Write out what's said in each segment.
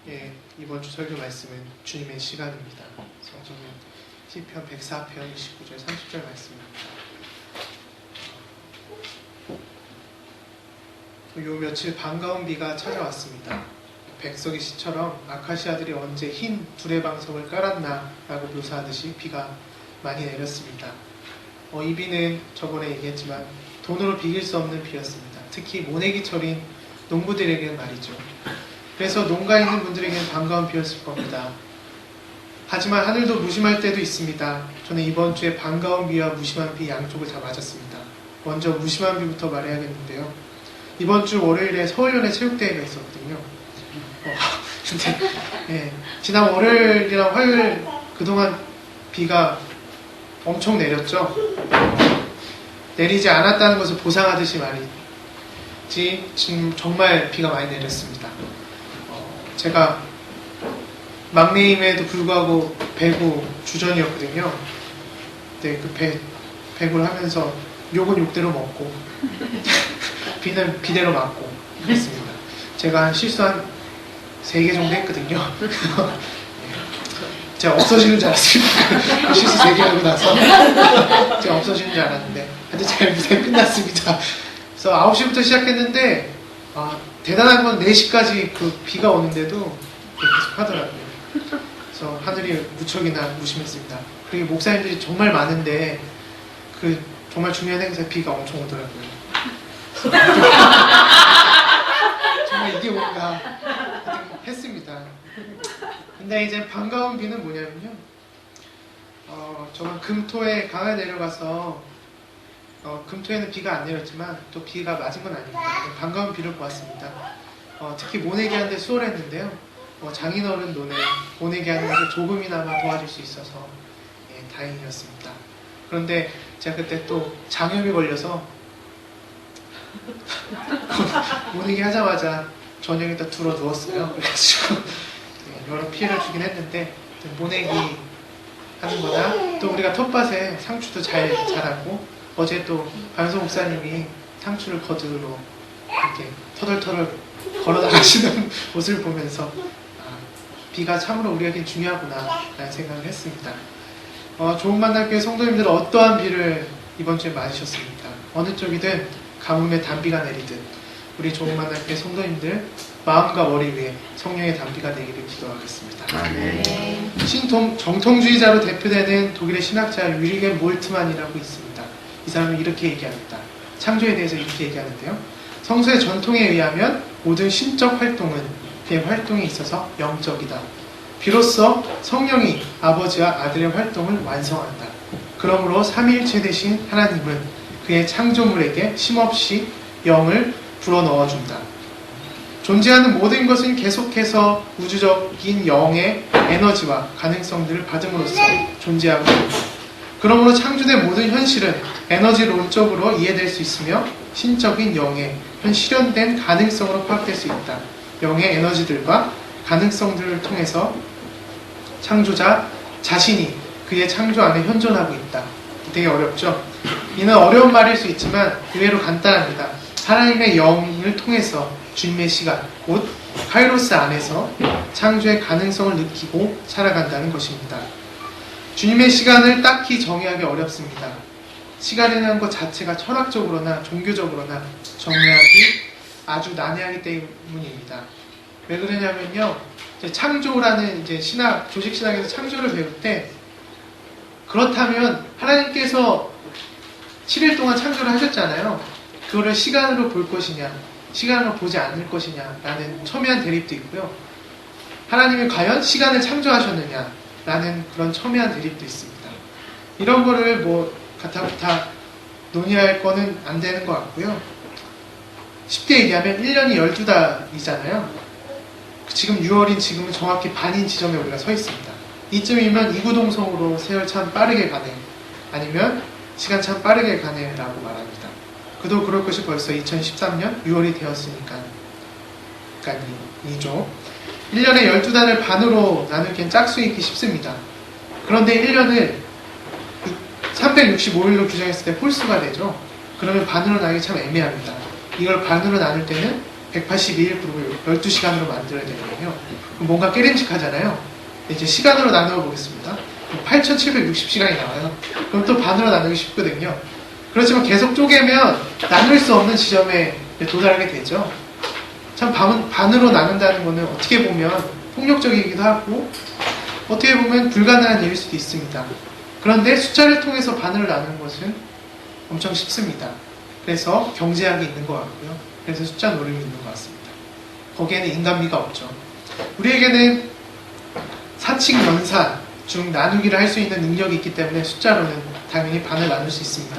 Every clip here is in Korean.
예, 이번 주 설교 말씀은 주님의 시간입니다. 성경은 시편 104편 29절 30절 말씀입니다. 요 며칠 반가운 비가 찾아왔습니다. 백석이 시처럼 아카시아들이 언제 흰 두레방석을 깔았나 라고 묘사하듯이 비가 많이 내렸습니다. 이 비는 저번에 얘기했지만 돈으로 비길 수 없는 비였습니다. 특히 모내기철인 농부들에게는 말이죠. 그래서 농가에 있는 분들에게는 반가운 비였을 겁니다. 하지만 하늘도 무심할 때도 있습니다. 저는 이번 주에 반가운 비와 무심한 비 양쪽을 다 맞았습니다. 먼저 무심한 비부터 말해야겠는데요. 이번 주 월요일에 서울연의 체육대회가 있었거든요. 근데 지난 월요일이랑 화요일 그동안 비가 엄청 내렸죠. 내리지 않았다는 것을 보상하듯이 말이지 지금 정말 비가 많이 내렸습니다. 제가 막내임에도 불구하고 배구 주전이었거든요. 네, 그 배구를 하면서 욕은 욕대로 먹고 비는 비대로 맞고 그랬습니다. 제가 실수한 3개 정도 했거든요. 제가 없어지는 줄 알았습니다. 실수 3개 하고 나서 제가 없어지는 줄 알았는데 하여튼 잘 무사히 끝났습니다. 그래서 9시부터 시작했는데 대단한 건 4시까지 그 비가 오는데도 계속 하더라고요. 그래서 하늘이 무척이나 무심했습니다. 그리고 목사님들이 정말 많은데 그 정말 중요한 행사에 비가 엄청 오더라고요. 정말 이게 뭔가 했습니다. 근데 이제 반가운 비는 뭐냐면요. 저는 금토에 강에 내려가서 금토에는 비가 안 내렸지만 또 비가 맞은 건 아닙니다. 반가운 비를 보았습니다. 특히 모내기 하는데 수월했는데요. 장인어른 논에 모내기 하는 것을 조금이나마 도와줄 수 있어서 다행이었습니다. 그런데 제가 그때 또 장염이 걸려서 모내기 하자마자 저녁에 딱 들어 누웠어요. 그래가지고 여러 피해를 주긴 했는데 모내기 하는 거나 또 우리가 텃밭에 상추도 잘 자라고 어제 또 반소 목사님이 상추를 거두러 이렇게 터덜터덜 걸어 나가시는 모습을 보면서 비가 참으로 우리에게 중요하구나 라는 생각을 했습니다. 좋은 만날교회 성도님들은 어떠한 비를 이번 주에 맞으셨습니까? 어느 쪽이든 가뭄에 단비가 내리듯 우리 좋은 만날교회 성도님들 마음과 머리 위에 성령의 단비가 내기를 기도하겠습니다. 정통주의자로 대표되는 독일의 신학자 윌리엄 몰트만이라고 있습니다. 이 사람은 이렇게 얘기합니다. 창조에 대해서 이렇게 얘기하는데요. 성서의 전통에 의하면 모든 신적 활동은 그의 활동에 있어서 영적이다. 비로소 성령이 아버지와 아들의 활동을 완성한다. 그러므로 삼위일체 되신 하나님은 그의 창조물에게 쉼없이 영을 불어넣어준다. 존재하는 모든 것은 계속해서 우주적인 영의 에너지와 가능성들을 받음으로써 존재하고 있다. 그러므로 창조된 모든 현실은 에너지론적으로 이해될 수 있으며 신적인 영의 실현된 가능성으로 파악될 수 있다. 영의 에너지들과 가능성들을 통해서 창조자 자신이 그의 창조 안에 현존하고 있다. 되게 어렵죠? 이는 어려운 말일 수 있지만 의외로 간단합니다. 하나님의 영을 통해서 주님의 시간, 곧 카이로스 안에서 창조의 가능성을 느끼고 살아간다는 것입니다. 주님의 시간을 딱히 정의하기 어렵습니다. 시간이라는 것 자체가 철학적으로나 종교적으로나 정의하기 아주 난해하기 때문입니다. 왜 그러냐면요, 창조라는 이제 신학, 조직신학에서 창조를 배울 때 그렇다면 하나님께서 7일 동안 창조를 하셨잖아요. 그거를 시간으로 볼 것이냐, 시간으로 보지 않을 것이냐 라는 첨예한 대립도 있고요. 하나님이 과연 시간을 창조하셨느냐 라는 그런 첨예한 대립도 있습니다. 이런 거를 뭐 가타부타 논의할 거는 안 되는 것 같고요. 쉽게 얘기하면 1년이 12달이잖아요. 지금 6월인 지금은 정확히 반인 지점에 우리가 서 있습니다. 이쯤이면 이구동성으로 세월 참 빠르게 가네, 아니면 시간 참 빠르게 가네 라고 말합니다. 그도 그럴 것이 벌써 2013년 6월이 되었으니까요. 1년에 12달을 반으로 나누기엔 짝수이기 쉽습니다. 그런데 1년을 365일로 규정했을 때 홀수가 되죠. 그러면 반으로 나누기 참 애매합니다. 이걸 반으로 나눌 때는 182일 그룹을 12시간으로 만들어야 되거든요. 그럼 뭔가 깨림직하잖아요. 이제 시간으로 나누어 보겠습니다. 8760시간이 나와요. 그럼 또 반으로 나누기 쉽거든요. 그렇지만 계속 쪼개면 나눌 수 없는 지점에 도달하게 되죠. 참 반으로 나눈다는 것은 어떻게 보면 폭력적이기도 하고 어떻게 보면 불가능한 일일 수도 있습니다. 그런데 숫자를 통해서 반으로 나누는 것은 엄청 쉽습니다. 그래서 경제학이 있는 것 같고요. 그래서 숫자 노름이 있는 것 같습니다. 거기에는 인간미가 없죠. 우리에게는 사칙 연산 중 나누기를 할 수 있는 능력이 있기 때문에 숫자로는 당연히 반을 나눌 수 있습니다.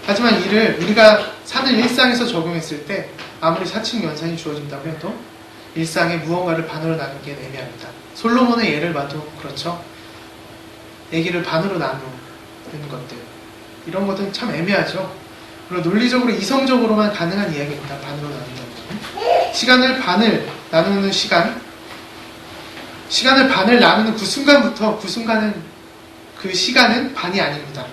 하지만 이를 우리가 사는 일상에서 적용했을 때 아무리 사칙 연산이 주어진다고 해도 일상의 무언가를 반으로 나누기엔 애매합니다. 솔로몬의 예를 봐도 그렇죠. 얘기를 반으로 나누는 것들 이런 것들은 참 애매하죠. 그리고 논리적으로 이성적으로만 가능한 이야기입니다. 반으로 나눈다는 것은. 시간을 반을 나누는 시간을 반을 나누는 그 순간부터 그 시간은 반이 아닙니다.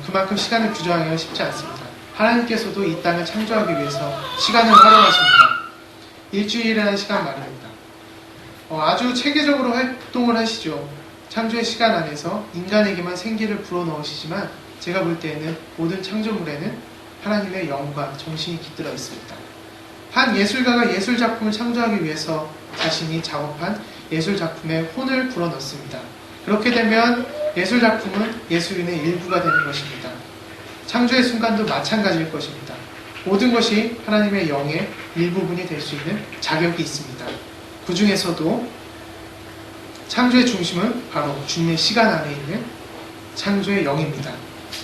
그만큼 시간을 규정하기가 쉽지 않습니다. 하나님께서도 이 땅을 창조하기 위해서 시간을 활용하십니다. 일주일이라는 시간 말입니다. 아주 체계적으로 활동을 하시죠. 창조의 시간 안에서 인간에게만 생기를 불어넣으시지만 제가 볼 때에는 모든 창조물에는 하나님의 영과 정신이 깃들어 있습니다. 한 예술가가 예술작품을 창조하기 위해서 자신이 작업한 예술작품에 혼을 불어넣습니다. 그렇게 되면 예술작품은 예술인의 일부가 되는 것입니다. 창조의 순간도 마찬가지일 것입니다. 모든 것이 하나님의 영의 일부분이 될 수 있는 자격이 있습니다. 그 중에서도 창조의 중심은 바로 주님의 시간 안에 있는 창조의 영입니다.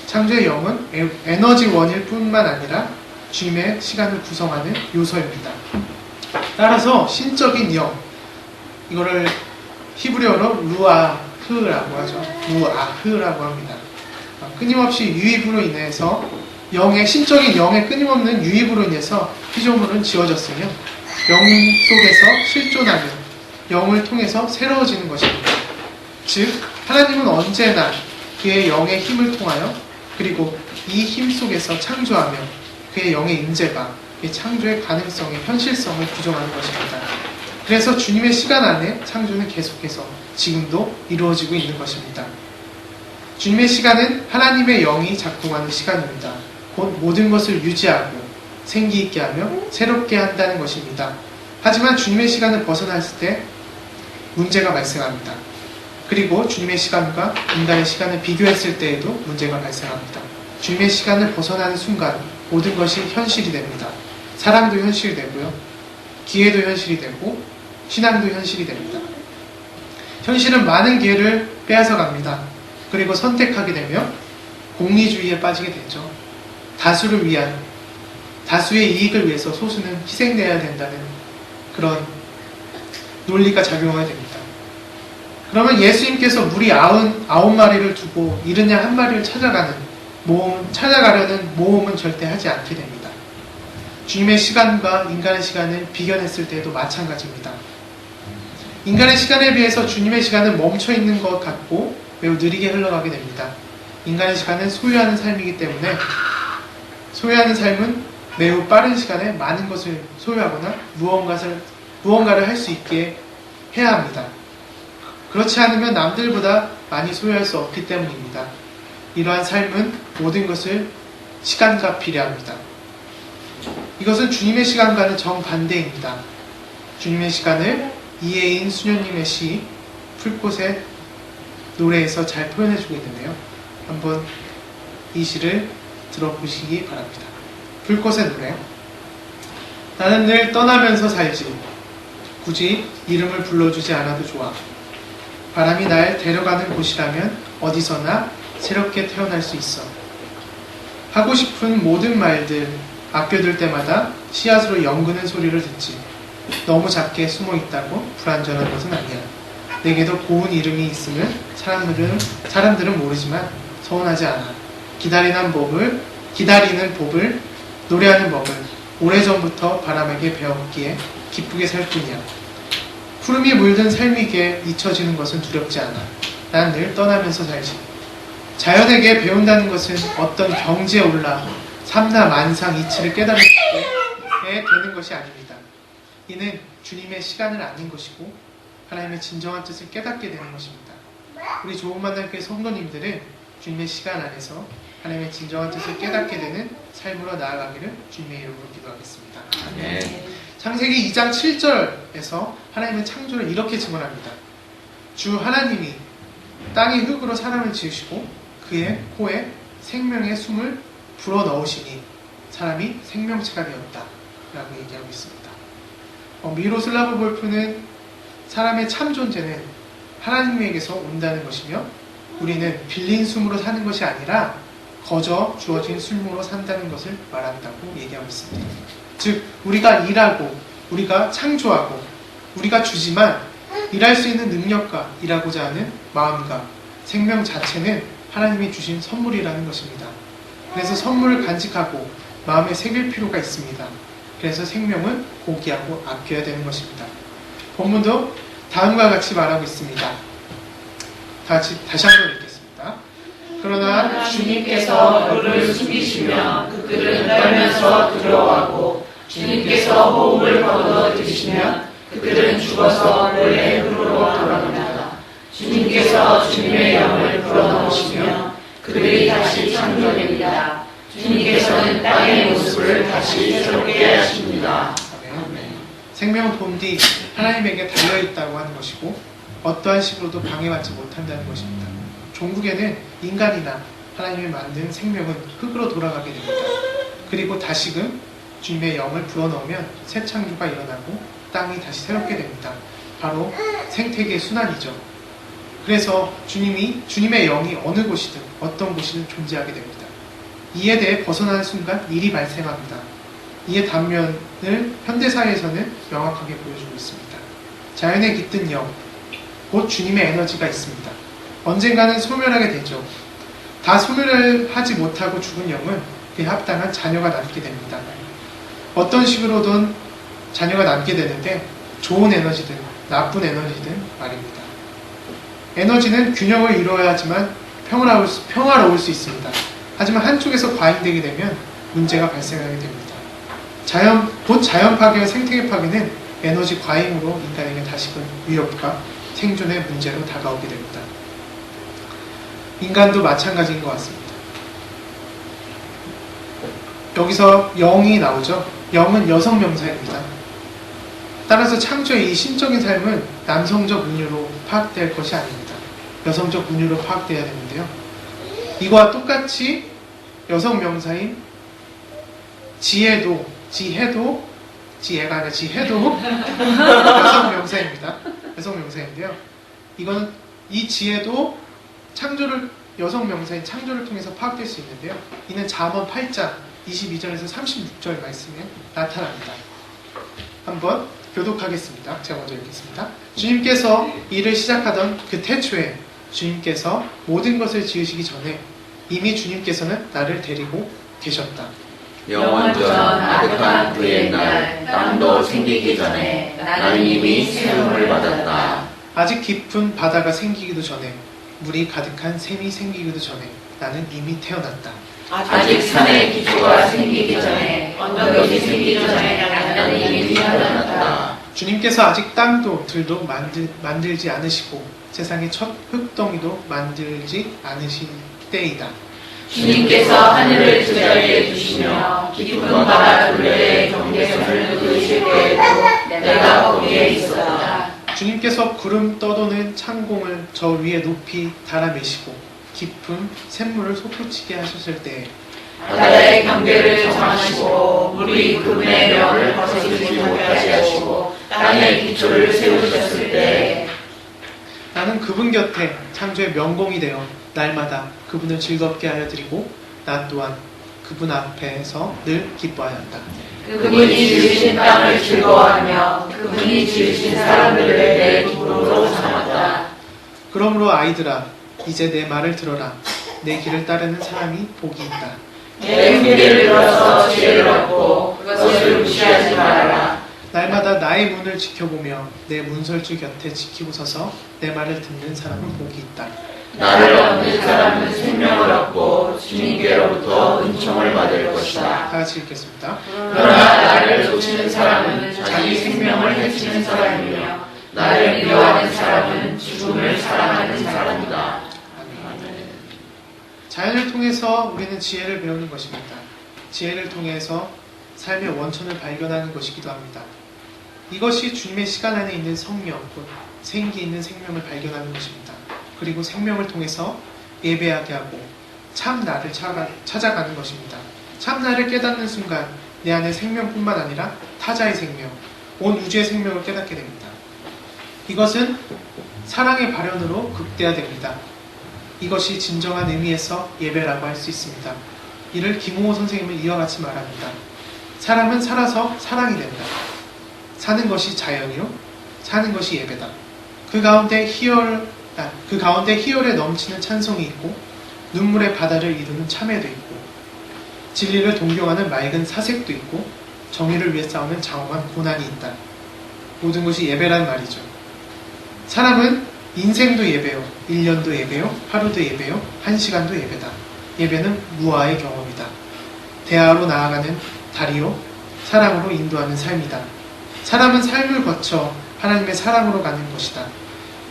창조의 영은 에너지 원일 뿐만 아니라 주님의 시간을 구성하는 요소입니다. 따라서 신적인 영, 이거를 히브리어로 루아흐라고 하죠. 루아흐라고 합니다. 끊임없이 유입으로 인해서 신적인 영의 끊임없는 유입으로 인해서 피조물은 지어졌으며 영 속에서 실존하는 영을 통해서 새로워지는 것입니다. 즉 하나님은 언제나 그의 영의 힘을 통하여 그리고 이 힘 속에서 창조하며 그의 영의 임재가 이 창조의 가능성의 현실성을 규정하는 것입니다. 그래서 주님의 시간 안에 창조는 계속해서 지금도 이루어지고 있는 것입니다. 주님의 시간은 하나님의 영이 작동하는 시간입니다. 곧 모든 것을 유지하고 생기 있게 하며 새롭게 한다는 것입니다. 하지만 주님의 시간을 벗어났을 때 문제가 발생합니다. 그리고 주님의 시간과 인간의 시간을 비교했을 때에도 문제가 발생합니다. 주님의 시간을 벗어나는 순간 모든 것이 현실이 됩니다. 사랑도 현실이 되고요. 기회도 현실이 되고 신앙도 현실이 됩니다. 현실은 많은 기회를 빼앗아 갑니다. 그리고 선택하게 되면 공리주의에 빠지게 되죠. 다수의 이익을 위해서 소수는 희생되어야 된다는 그런 논리가 작용하게 됩니다. 그러면 예수님께서 무리 99마리를 두고 잃은 양 1마리를 찾아가려는 모험은 절대 하지 않게 됩니다. 주님의 시간과 인간의 시간을 비견했을 때도 마찬가지입니다. 인간의 시간에 비해서 주님의 시간은 멈춰있는 것 같고 매우 느리게 흘러가게 됩니다. 인간의 시간은 소유하는 삶이기 때문에 소유하는 삶은 매우 빠른 시간에 많은 것을 소유하거나 무언가를 할 수 있게 해야 합니다. 그렇지 않으면 남들보다 많이 소유할 수 없기 때문입니다. 이러한 삶은 모든 것을 시간과 비례합니다. 이것은 주님의 시간과는 정반대입니다. 주님의 시간을 이혜인 수녀님의 시 풀꽃의 노래에서 잘 표현해주고 있는데요. 한번 이 시를 들어보시기 바랍니다. 풀꽃의 노래. 나는 늘 떠나면서 살지. 굳이 이름을 불러주지 않아도 좋아. 바람이 날 데려가는 곳이라면 어디서나 새롭게 태어날 수 있어. 하고 싶은 모든 말들 아껴둘 때마다 씨앗으로 연그는 소리를 듣지. 너무 작게 숨어 있다고 불완전한 것은 아니야. 내게도 고운 이름이 있음을 사람들은 모르지만 서운하지 않아. 기다리는 법을 노래하는 법을 오래전부터 바람에게 배웠기에 기쁘게 살 뿐이야. 푸름이 물든 삶이기에 잊혀지는 것은 두렵지 않아. 난 늘 떠나면서 살지. 자연에게 배운다는 것은 어떤 경지에 올라 삼라 만상 이치를 깨달을 때 되는 것이 아닙니다. 이는 주님의 시간을 아는 것이고 하나님의 진정한 뜻을 깨닫게 되는 것입니다. 우리 좋은 만남교회 성도님들은 주님의 시간 안에서 하나님의 진정한 뜻을 깨닫게 되는 삶으로 나아가기를 주님의 이름으로 기도하겠습니다. 창세기 2장 7절에서 하나님은 창조를 이렇게 증언합니다. 주 하나님이 땅의 흙으로 사람을 지으시고 그의 코에 생명의 숨을 불어넣으시니 사람이 생명체가 되었다 라고 얘기하고 있습니다. 미로슬라브 볼프는 사람의 참 존재는 하나님에게서 온다는 것이며 우리는 빌린 숨으로 사는 것이 아니라 거저 주어진 숨으로 산다는 것을 말한다고 얘기하고 있습니다. 즉 우리가 일하고 우리가 창조하고 우리가 주지만 일할 수 있는 능력과 일하고자 하는 마음과 생명 자체는 하나님이 주신 선물이라는 것입니다. 그래서 선물을 간직하고 마음에 새길 필요가 있습니다. 그래서 생명은 고귀하고 아껴야 되는 것입니다. 본문도 다음과 같이 말하고 있습니다. 다시 한번 읽겠습니다. 그러나 주님께서 그를 숨기시면 그들은 떨면서 두려워하고 주님께서 호흡을 거둬들이시면 그들은 죽어서 원래 흙으로 돌아갑니다. 주님께서 주님의 영을 불어넣으시면 그들이 다시 창조됩니다. 주님께서는 땅의 모습을 다시 새롭게 하십니다. 아멘. 생명은 본디 하나님에게 달려있다고 하는 것이고 어떠한 식으로도 방해받지 못한다는 것입니다. 종국에는 인간이나 하나님이 만든 생명은 흙으로 돌아가게 됩니다. 그리고 다시금 주님의 영을 불어넣으면 새 창조가 일어나고 땅이 다시 새롭게 됩니다. 바로 생태계의 순환이죠. 그래서 주님의 영이 어느 곳이든 어떤 곳이든 존재하게 됩니다. 이에 대해 벗어나는 순간 일이 발생합니다. 이의 단면을 현대사회에서는 명확하게 보여주고 있습니다. 자연에 깃든 영, 곧 주님의 에너지가 있습니다. 언젠가는 소멸하게 되죠. 다 소멸을 하지 못하고 죽은 영은 그에 합당한 자녀가 남게 됩니다. 어떤 식으로든 자녀가 남게 되는데 좋은 에너지든 나쁜 에너지든 말입니다. 에너지는 균형을 이루어야지만 평화로울 수 있습니다. 하지만 한쪽에서 과잉되게 되면 문제가 발생하게 됩니다. 곧 자연 파괴와 생태계 파괴는 에너지 과잉으로 인간에게 다시금 위협과 생존의 문제로 다가오게 됩니다. 인간도 마찬가지인 것 같습니다. 여기서 영이 나오죠. 영은 여성 명사입니다. 따라서 창조의 이 신적인 삶은 남성적 운유로 파악될 것이 아닙니다. 여성적 운유로 파악되어야 되는데요. 이거와 똑같이 여성 명사인 지혜가 아니라 지혜도 여성 명사입니다. 여성 명사인데요. 이거는 이 지혜도 여성 명사인 창조를 통해서 파악될 수 있는데요. 이는 잠언 8장 22절에서 36절 말씀에 나타납니다. 한번 교독하겠습니다. 제가 먼저 읽겠습니다. 주님께서 일을 시작하던 그 태초에 주님께서 모든 것을 지으시기 전에 이미 주님께서는 나를 데리고 계셨다. 영원전 아득한 그 옛날 땅도 생기기 전에 나는 이미 세움을 받았다. 아직 깊은 바다가 생기기도 전에 물이 가득한 샘이 생기기도 전에 나는 이미 태어났다. 아직 산의 기초가 생기기 전에 언덕이 생기기 전에 나는 이미 태어났다. 주님께서 아직 땅도 들도 만들지 않으시고 세상의 첫 흙덩이도 만들지 않으신 때이다. 주님께서 하늘을 제자리에 두시며 깊은 바다 둘레의 경계선을 그으실 때에도 내가 거기에 있었다. 주님께서 구름 떠도는 창공을 저 위에 높이 달아매시고 깊은 샘물을 솟구치게 하셨을 때에 바다의 경계를 정하시고 물이 그분의 명을 거스르지 못하게 하시고 땅의 기초를 세우셨을 때에 나는 그분 곁에 창조의 명공이 되어 날마다 그분을 즐겁게 하여 드리고 나 또한 그분 앞에서 늘 기뻐하여 한다. 그분이 지으신 땅을 즐거워하며 그분이 지으신 사람들을 내 기쁨으로 삼았다. 그러므로 아이들아 이제 내 말을 들어라. 내 길을 따르는 사람이 복이 있다. 내 흉계를 들어서 지혜를 얻고 그것을 무시하지 말아라. 날마다 나의 문을 지켜보며 내 문설주 곁에 지키고 서서 내 말을 듣는 사람은 복이 있다. 나를 얻는 사람은 생명을 얻고 주님께로부터 은총을 받을 것이다. 다 같이 읽겠습니다. 그러나 나를 놓치는 사람은 자기 생명을 해치는 사람이며 나를 미워하는 사람은 죽음을 사랑하는 사람이다. 자연을 통해서 우리는 지혜를 배우는 것입니다. 지혜를 통해서 삶의 원천을 발견하는 것이기도 합니다. 이것이 주님의 시간 안에 있는 성령, 곧 생기 있는 생명을 발견하는 것입니다. 그리고 생명을 통해서 예배하게 하고 참 나를 찾아가는 것입니다. 참 나를 깨닫는 순간 내 안에 생명뿐만 아니라 타자의 생명, 온 우주의 생명을 깨닫게 됩니다. 이것은 사랑의 발현으로 극대화됩니다. 이것이 진정한 의미에서 예배라고 할 수 있습니다. 이를 김홍호 선생님은 이와 같이 말합니다. 사람은 살아서 사랑이 된다. 사는 것이 자연이요, 사는 것이 예배다. 그 가운데 희열에 넘치는 찬송이 있고 눈물의 바다를 이루는 참회도 있고 진리를 동경하는 맑은 사색도 있고 정의를 위해 싸우는 장엄한 고난이 있다. 모든 것이 예배란 말이죠. 사람은 인생도 예배요, 1년도 예배요, 하루도 예배요, 1시간도 예배다. 예배는 무아의 경험이다. 대화로 나아가는 다리요, 사랑으로 인도하는 삶이다. 사람은 삶을 거쳐 하나님의 사랑으로 가는 것이다.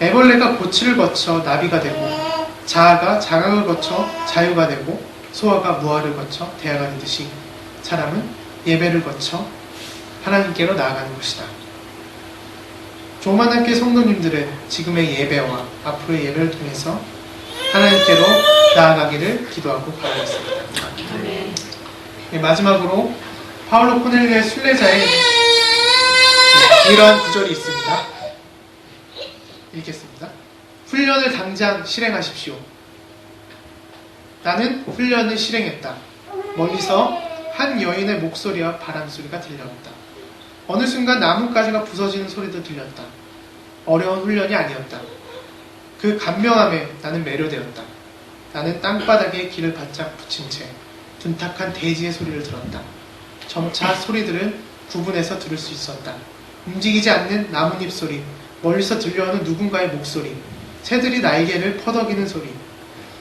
애벌레가 고치를 거쳐 나비가 되고 자아가 장악을 거쳐 자유가 되고 소아가 무아를 거쳐 대화가 되듯이 사람은 예배를 거쳐 하나님께로 나아가는 것이다. 조만함께 성도님들은 지금의 예배와 앞으로의 예배를 통해서 하나님께로 나아가기를 기도하고 바라겠습니다. 네, 마지막으로 파울로 코넬리의 순례자의 이러한 구절이 있습니다. 읽겠습니다. 훈련을 당장 실행하십시오. 나는 훈련을 실행했다. 멀리서 한 여인의 목소리와 바람소리가 들려왔다. 어느 순간 나뭇가지가 부서지는 소리도 들렸다. 어려운 훈련이 아니었다. 그 간명함에 나는 매료되었다. 나는 땅바닥에 길을 바짝 붙인 채 둔탁한 대지의 소리를 들었다. 점차 소리들을 구분해서 들을 수 있었다. 움직이지 않는 나뭇잎 소리, 멀리서 들려오는 누군가의 목소리, 새들이 날개를 퍼덕이는 소리,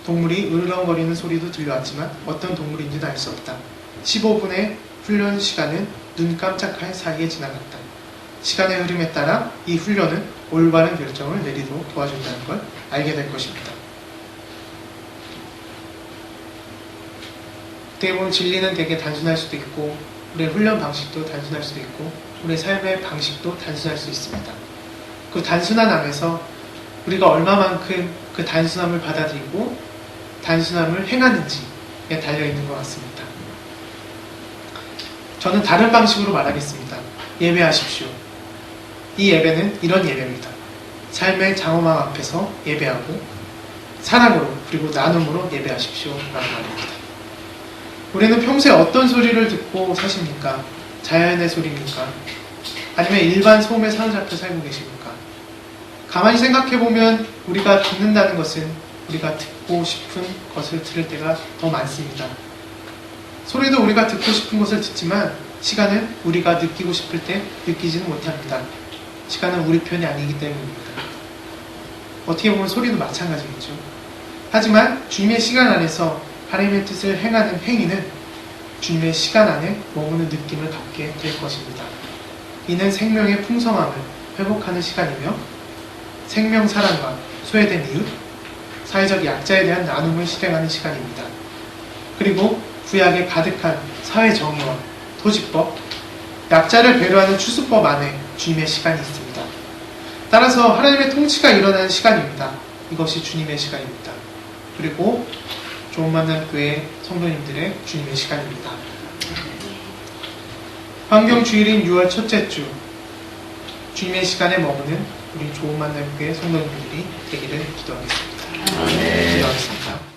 동물이 으르렁거리는 소리도 들려왔지만 어떤 동물인지는 알 수 없다. 15분의 훈련 시간은 눈 깜짝할 사이에 지나갔다. 시간의 흐름에 따라 이 훈련은 올바른 결정을 내리도록 도와준다는 걸 알게 될 것입니다. 어떻게 보면 진리는 되게 단순할 수도 있고 우리의 훈련 방식도 단순할 수도 있고 우리의 삶의 방식도 단순할 수 있습니다. 그 단순한 안에서 우리가 얼마만큼 그 단순함을 받아들이고 단순함을 행하는지에 달려있는 것 같습니다. 저는 다른 방식으로 말하겠습니다. 예배하십시오. 이 예배는 이런 예배입니다. 삶의 장엄함 앞에서 예배하고 사랑으로 그리고 나눔으로 예배하십시오 라는 말입니다. 우리는 평소에 어떤 소리를 듣고 사십니까? 자연의 소리입니까? 아니면 일반 소음에 사로잡혀 살고 계십니까? 가만히 생각해보면 우리가 듣는다는 것은 우리가 듣고 싶은 것을 들을 때가 더 많습니다. 소리도 우리가 듣고 싶은 것을 듣지만 시간은 우리가 느끼고 싶을 때 느끼지는 못합니다. 시간은 우리 편이 아니기 때문입니다. 어떻게 보면 소리도 마찬가지겠죠. 하지만 주님의 시간 안에서 하나님의 뜻을 행하는 행위는 주님의 시간 안에 머무는 느낌을 갖게 될 것입니다. 이는 생명의 풍성함을 회복하는 시간이며 생명 사랑과 소외된 이웃, 사회적 약자에 대한 나눔을 실행하는 시간입니다. 그리고 구약에 가득한 사회 정의와 토지법, 약자를 배려하는 추수법 안에 주님의 시간이 있습니다. 따라서 하나님의 통치가 일어나는 시간입니다. 이것이 주님의 시간입니다. 그리고 좋은 만남 교회 성도님들의 주님의 시간입니다. 환경 주일인 6월 첫째 주 주님의 시간에 머무는 우리 좋은 만남 교회 성도님들이 되기를 기도하겠습니다. 기도하겠습니다.